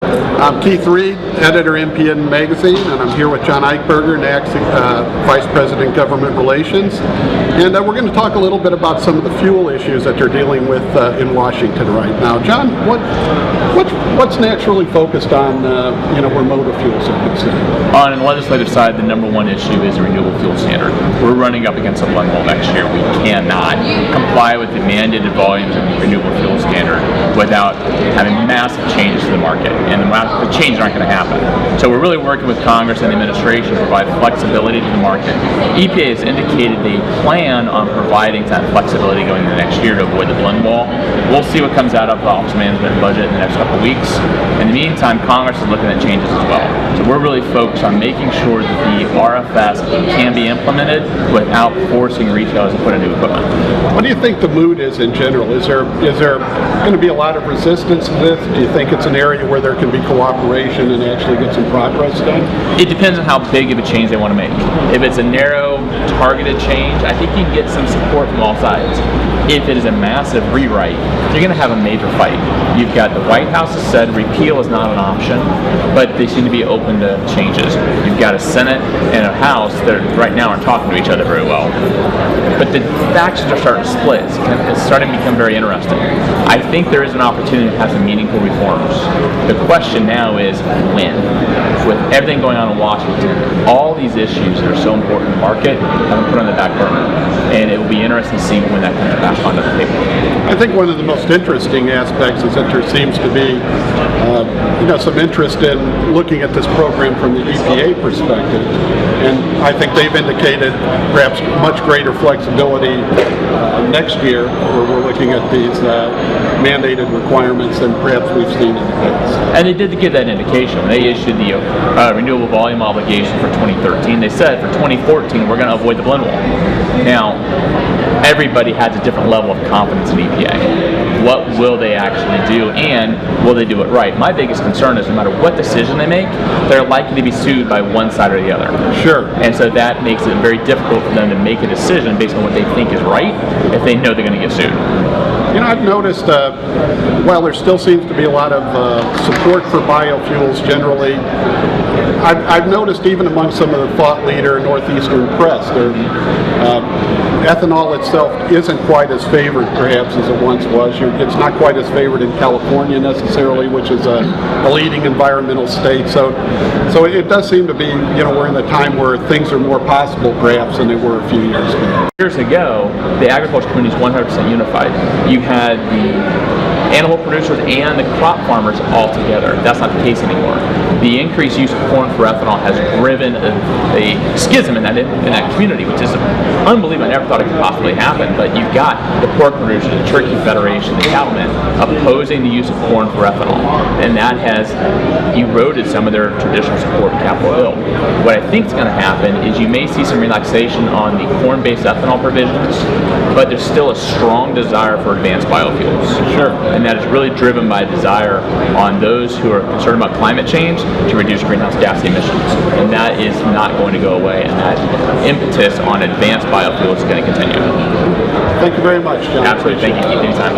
I'm Keith Reed, editor NPN magazine, and I'm here with John Eichberger, NACS Vice President Government Relations. And we're going to talk a little bit about some of the fuel issues that they're dealing with in Washington right now. John, what's NACS really focused on, where motor fuels are concerned? On the legislative side, the number one issue is the renewable fuel standard. We're running up against a black hole next year. We cannot comply with the mandated volumes of the renewable fuel standard without having massive changes to the market, and the changes aren't going to happen. So we're really working with Congress and the administration to provide flexibility to the market. EPA has indicated they plan on providing that flexibility going into next year to avoid the blend wall. We'll see what comes out of the Office of Management and Budget in the next couple of weeks. In the meantime, Congress is looking at changes as well. So we're really focused on making sure that the RFS can be implemented without forcing retailers to put in new equipment. What do you think the mood is in general? Is there going to be a lot of resistance to this? Do you think it's an area where there can be cooperation and actually get some progress done? It depends on how big of a change they want to make. If it's a narrow, targeted change, I think you can get some support from all sides. If it is a massive rewrite, you're going to have a major fight. You've got the White House has said repeal is not an option, but they seem to be open to changes. You've got a Senate and a House that right now aren't talking to each other very well. But the factions are starting to split. It's starting to become very interesting. I think there is an opportunity to have some meaningful reforms. The question now is when. With everything going on in Washington, all these issues that are so important to the market have been put on the back burner. And it will be interesting to see when that comes back onto the table. I think one of the most interesting aspects is that there seems to be some interest in looking at this program from the EPA perspective. And I think they've indicated perhaps much greater flexibility next year, where we're looking at these mandated requirements than perhaps we've seen in the past. And they did give that indication. When they issued the renewable volume obligation for 2013, they said for 2014 we're going to avoid the blend wall. Now, everybody has a different level of confidence in EPA. What will they actually do, and will they do it right? My biggest concern is no matter what decision they make, they're likely to be sued by one side or the other. Sure. And so that makes it very difficult for them to make a decision based on what they think is right if they know they're going to get sued. I've noticed, while there still seems to be a lot of support for biofuels generally, I've noticed even among some of the thought leader Northeastern press, ethanol itself isn't quite as favored perhaps as it once was. It's not quite as favored in California necessarily, which is a leading environmental state. So it does seem to be, we're in a time where things are more possible perhaps than they were a few years ago. Years ago, the agriculture community is 100% unified. You had the animal producers and the crop farmers all together. That's not the case anymore. The increased use of corn for ethanol has driven a schism in that community, which is unbelievable. I never thought it could possibly happen. But you've got the pork producers, the Turkey Federation, the cattlemen opposing the use of corn for ethanol, and that has eroded some of their traditional support in Capitol Hill. What I think is going to happen is you may see some relaxation on the corn-based ethanol provisions, but there's still a strong desire for advanced biofuels. Sure. And that is really driven by a desire on those who are concerned about climate change to reduce greenhouse gas emissions. And that is not going to go away, and that impetus on advanced biofuels is going to continue. Thank you very much, John. Absolutely. Thank you. Anytime.